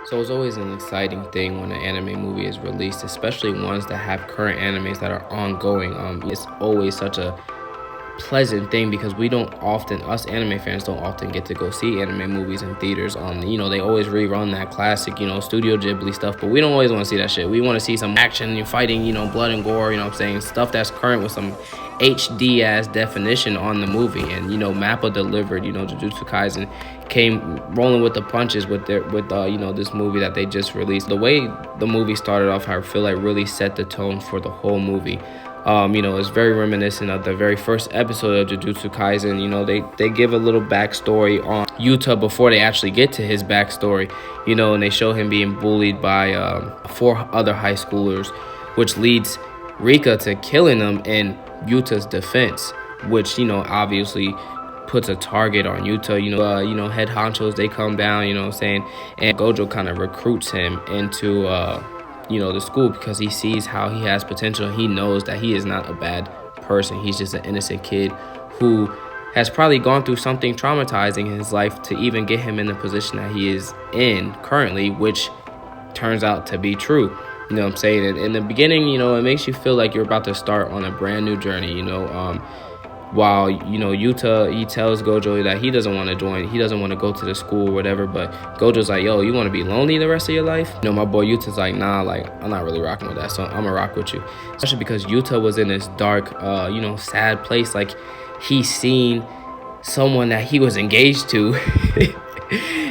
So it's always an exciting thing when an anime movie is released, especially ones that have current animes that are ongoing. It's always such a pleasant thing because we don't often, us anime fans don't often get to go see anime movies in theaters. They always rerun that classic, Studio Ghibli stuff, but we don't always want to see that shit. We want to see some action, fighting, blood and gore, stuff that's current with some HD ass definition on the movie. And Mappa delivered. Jujutsu Kaisen came rolling with the punches with this movie that they just released. The way the movie started off, I feel like really set the tone for the whole movie. It's very reminiscent of the very first episode of Jujutsu Kaisen. They give a little backstory on Yuta before they actually get to his backstory, and they show him being bullied by 4 other high schoolers, which leads Rika to killing them in Yuta's defense, which, obviously puts a target on Yuta. Head honchos, they come down, and Gojo kind of recruits him into the school because he sees how he has potential. He knows that he is not a bad person. He's just an innocent kid who has probably gone through something traumatizing in his life to even get him in the position that he is in currently, which turns out to be true. You know what I'm saying? And in the beginning, it makes you feel like you're about to start on a brand new journey, while Yuta, he tells Gojo that he doesn't want to join, he doesn't want to go to the school or whatever, but Gojo's like, yo, you want to be lonely the rest of your life? My boy Yuta's like, nah, like, I'm not really rocking with that, so I'm gonna rock with you. Especially because Yuta was in this dark, sad place. Like, he's seen someone that he was engaged to.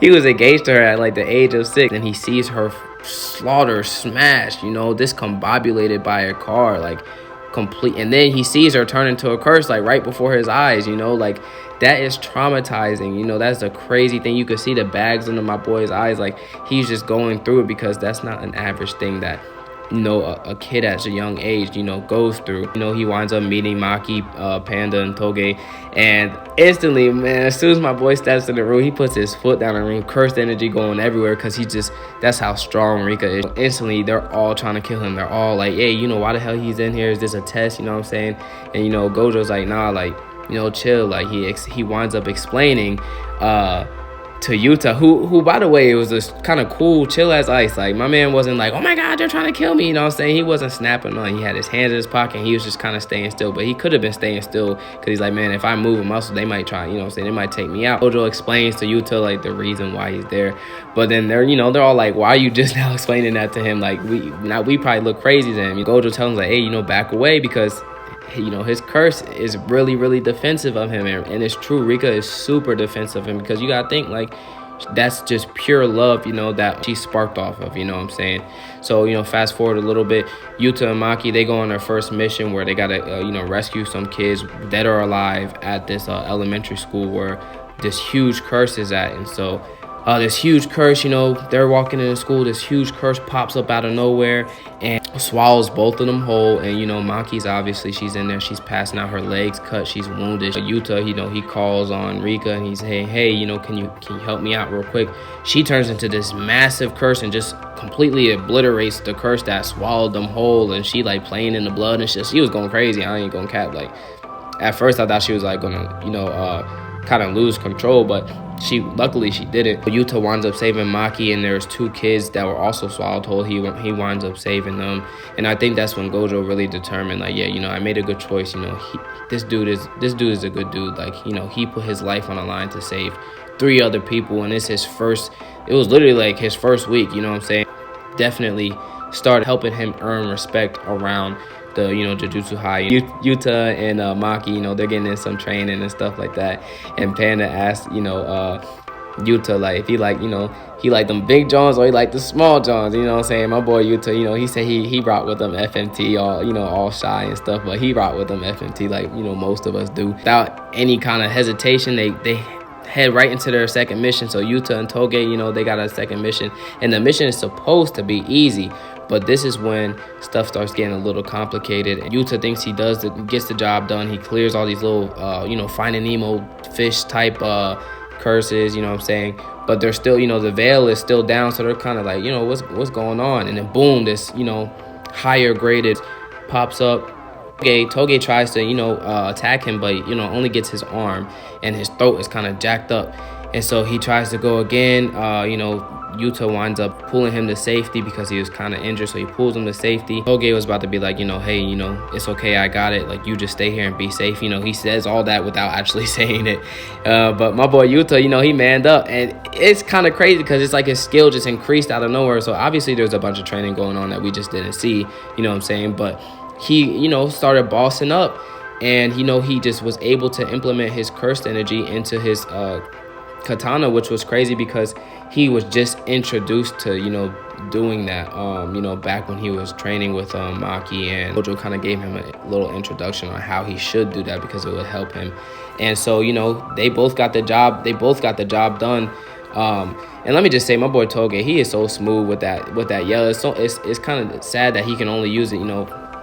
He was engaged to her at like the age of 6, and he sees her slaughter, smashed, discombobulated by a car, like, complete. And then he sees her turn into a curse, like, right before his eyes. Like, that is traumatizing. That's a crazy thing. You could see the bags under my boy's eyes, like, he's just going through it, because that's not an average thing that a kid at a young age goes through. He winds up meeting Maki, Panda, and Toge, and instantly, man, as soon as my boy steps in the room, he puts his foot down in the room, cursed energy going everywhere, because that's how strong Rika is. Instantly, they're all trying to kill him. They're all like, hey, why the hell he's in here? Is this a test? What I'm saying? And Gojo's like, nah, like, chill. Like, he winds up explaining to Yuta, who by the way, it was this kind of cool, chill as ice. Like, my man wasn't like, oh my god, they're trying to kill me. What I'm saying? He wasn't snapping on. He had his hands in his pocket, and he was just kind of staying still. But he could have been staying still, because he's like, man, if I move a muscle, they might try, they might take me out. Gojo explains to Yuta, like, the reason why he's there. But then they're all like, why are you just now explaining that to him? Like, we probably look crazy to him. Gojo tells him, like, hey, back away, because his curse is really, really defensive of him. And it's true, Rika is super defensive of him, because you gotta think, like, that's just pure love, that she sparked off of, what I'm saying? So, fast forward a little bit, Yuta and Maki, they go on their first mission where they gotta, rescue some kids, dead or alive, at this elementary school where this huge curse is at. And so this huge curse, they're walking into school, this huge curse pops up out of nowhere and swallows both of them whole. And Maki's obviously, she's in there, she's passing out, her legs cut, she's wounded. Yuta, he calls on Rika, and he's saying, hey, can you help me out real quick? She turns into this massive curse and just completely obliterates the curse that swallowed them whole. And she, like, playing in the blood and shit. She was going crazy. I ain't gonna cap. Like, at first I thought she was like gonna kind of lose control, but luckily she didn't. Yuta winds up saving Maki, and there's 2 kids that were also swallowed whole. He winds up saving them, and I think that's when Gojo really determined, like, yeah, I made a good choice. This dude is a good dude. Like, he put his life on the line to save 3 other people, and it was literally like his first week. What I'm saying? Definitely started helping him earn respect around the Jujutsu High. Yuta and Maki, they're getting in some training and stuff like that, and Panda asked Yuta, like, if he like them big Johns or he like the small Johns. What I'm saying? My boy Yuta, he said he rocked with them FMT, all shy and stuff, but he rocked with them FMT like most of us do. Without any kind of hesitation, they head right into their second mission. So Yuta and Toge, they got a second mission, and the mission is supposed to be easy, but this is when stuff starts getting a little complicated. Yuta thinks he gets the job done. He clears all these little, Finding Nemo fish type curses, what I'm saying? But they're still, the veil is still down, so they're kind of like, what's going on? And then boom, this, higher graded pops up. Toge tries to, attack him, but, only gets his arm, and his throat is kind of jacked up. And so he tries to go again, Yuta winds up pulling him to safety because he was kind of injured, so he pulls him to safety. Toge was about to be like, hey, it's okay, I got it, like, you just stay here and be safe. He says all that without actually saying it. But my boy Yuta, he manned up, and it's kind of crazy because it's like his skill just increased out of nowhere. So obviously there's a bunch of training going on that we just didn't see, but he, started bossing up, and, he just was able to implement his cursed energy into his katana, which was crazy because he was just introduced to, doing that, back when he was training with Maki, and Gojo kind of gave him a little introduction on how he should do that because it would help him. And so, they both got the job done. And let me just say, my boy Toge, he is so smooth with that yell. It's kind of sad that he can only use it,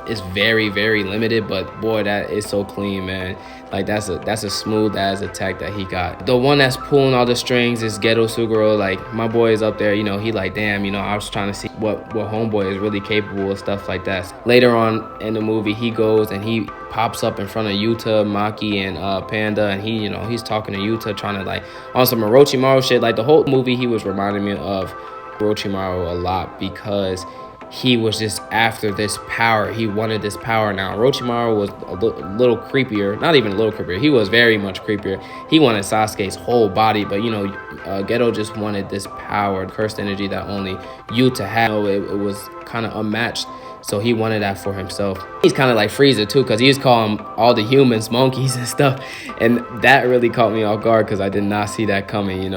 it's very, very limited, but boy, that is so clean, man. Like, that's a smooth as attack that he got. The one that's pulling all the strings is Geto Suguro. Like, my boy is up there, he like, damn, I was trying to see what homeboy is really capable of, stuff like that. Later on in the movie, he goes and he pops up in front of Yuta, Maki, and Panda, and he's talking to Yuta, trying to, like, on some Orochimaru shit. Like, the whole movie, he was reminding me of Orochimaru a lot because he was just after this power. He wanted this power. Now, Orochimaru was a little creepier. Not even a little creepier. He was very much creepier. He wanted Sasuke's whole body, but, Geto just wanted this power, cursed energy that only Yuta had. It was kind of unmatched, so he wanted that for himself. He's kind of like Frieza, too, because he was calling all the humans monkeys and stuff, and that really caught me off guard because I did not see that coming,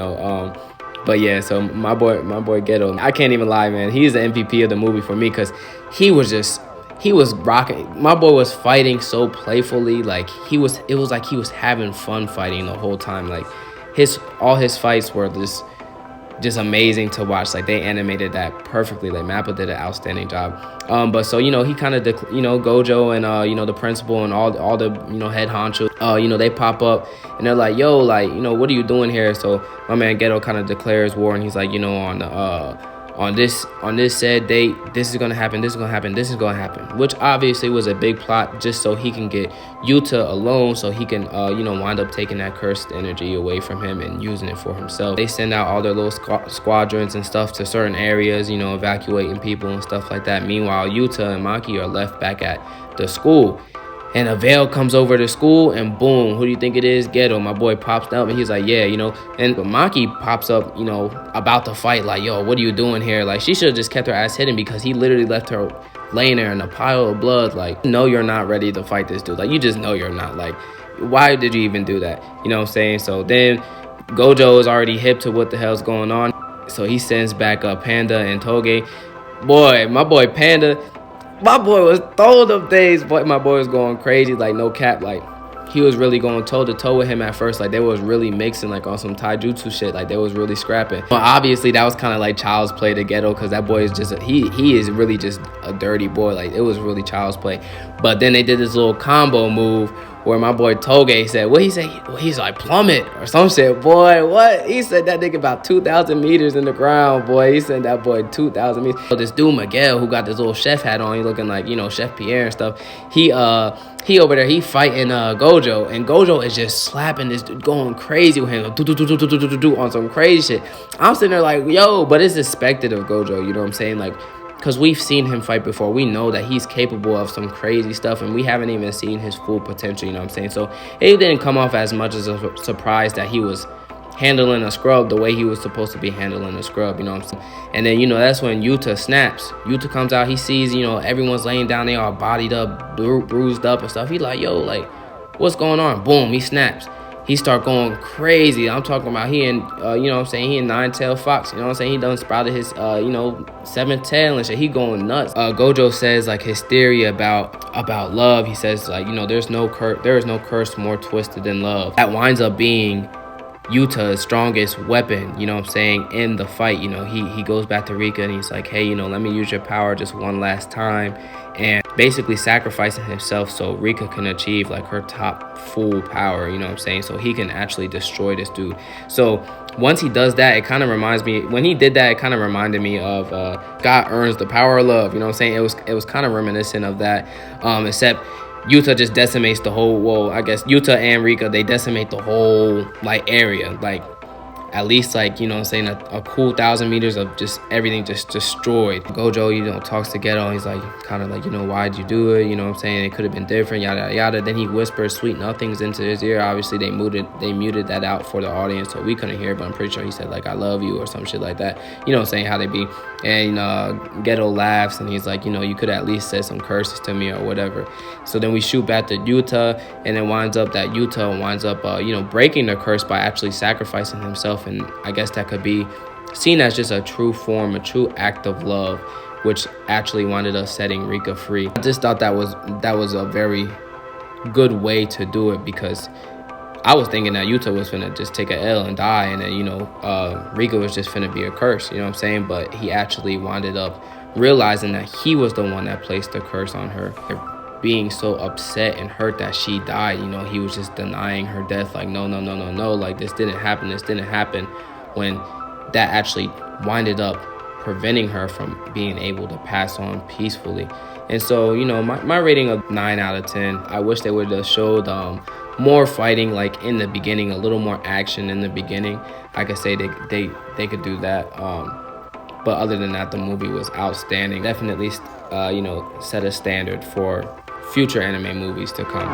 But yeah, so my boy Geto, I can't even lie, man. He's the MVP of the movie for me because he was rocking. My boy was fighting so playfully, like it was like he was having fun fighting the whole time. Like all his fights were just amazing to watch. Like, they animated that perfectly. Like, Mappa did an outstanding job. But so, he kind of, Gojo and, the principal and all the, head honcho, they pop up and they're like, yo, like, what are you doing here? So my man Geto kind of declares war, and he's like, on this said date, this is gonna happen, this is gonna happen, this is gonna happen, which obviously was a big plot just so he can get Yuta alone, so he can wind up taking that cursed energy away from him and using it for himself. They send out all their little squadrons and stuff to certain areas, evacuating people and stuff like that. Meanwhile, Yuta and Maki are left back at the school. And a veil comes over to school, and boom, who do you think it is? Geto. My boy pops up, and he's like, yeah, And Maki pops up, about to fight, like, yo, what are you doing here? Like, she should have just kept her ass hidden because he literally left her laying there in a pile of blood. Like, you're not ready to fight this dude. Like, you just know you're not. Like, why did you even do that? You know what I'm saying? So then Gojo is already hip to what the hell's going on. So he sends back Panda and Toge. Boy, my boy Panda... My boy was throwing them things, but my boy was going crazy, like, no cap. Like, he was really going toe-to-toe with him at first. Like, they was really mixing, like, on some taijutsu shit. Like, they was really scrapping. But obviously, that was kind of like child's play to Geto, because that boy is just, he is really just a dirty boy. Like, it was really child's play. But then they did this little combo move where my boy Toge said, what he say? He's like, plummet or some shit. Boy, what? He said that nigga about 2,000 meters in the ground, boy. He said that boy 2,000 meters. So this dude, Miguel, who got this little chef hat on, he looking like, Chef Pierre and stuff. He over there, he fighting Gojo, and Gojo is just slapping this dude, going crazy with him, on some crazy shit. I'm sitting there like, yo, but it's expected of Gojo, you know what I'm saying? Like, because we've seen him fight before. We know that he's capable of some crazy stuff, and we haven't even seen his full potential, you know what I'm saying? So it didn't come off as much as a surprise that he was handling a scrub the way he was supposed to be handling a scrub, you know what I'm saying? And then, that's when Yuta snaps. Yuta comes out, he sees, everyone's laying down, they all bodied up, bruised up and stuff. He like, yo, like, what's going on? Boom, he snaps. He start going crazy. I'm talking about he and, he and Nine-Tailed Fox, you know what I'm saying? He done sprouted his, seventh tail and shit. He going nuts. Gojo says, like, his theory about love. He says, like, there is no curse more twisted than love. That winds up being Yuta's strongest weapon, you know what I'm saying, in the fight. He goes back to Rika and he's like, hey, let me use your power just one last time, and basically sacrificing himself so Rika can achieve, like, her top full power, you know what I'm saying, so he can actually destroy this dude. So once he does that, it kind of reminds me, when he did that, it kind of reminded me of God earns the power of love, you know what I'm saying? It was kind of reminiscent of that, except Yuta just decimates the whole, well, I guess Yuta and Rika, they decimate the whole, like, area. Like, at least, like, you know what I'm saying, a cool 1,000 meters of just everything just destroyed. Gojo, you know, talks to Geto, and he's like, kind of like, you know, why'd you do it? You know what I'm saying? It could have been different, yada, yada, yada. Then he whispers sweet nothings into his ear. Obviously, they muted that out for the audience, so we couldn't hear it, but I'm pretty sure he said, like, I love you or some shit like that. You know what I'm saying, how they be. And Geto laughs, and he's like, you know, you could at least say some curses to me or whatever. So then we shoot back to Yuta, and it winds up that Yuta winds up, you know, breaking the curse by actually sacrificing himself. And I guess that could be seen as just a true form, a true act of love, which actually winded up setting Rika free. I just thought that was a very good way to do it, because I was thinking that Yuta was finna just take a L and die, and then, you know, Rika was just finna be a curse, you know what I'm saying? But he actually winded up realizing that he was the one that placed the curse on her. Being so upset and hurt that she died, you know, he was just denying her death, like, no, like, this didn't happen, when that actually winded up preventing her from being able to pass on peacefully. And so, you know, my rating of 9 out of 10. I wish they would have showed more fighting, like, in the beginning, a little more action in the beginning. I could say they could do that. But other than that, the movie was outstanding. Definitely, you know, set a standard for future anime movies to come.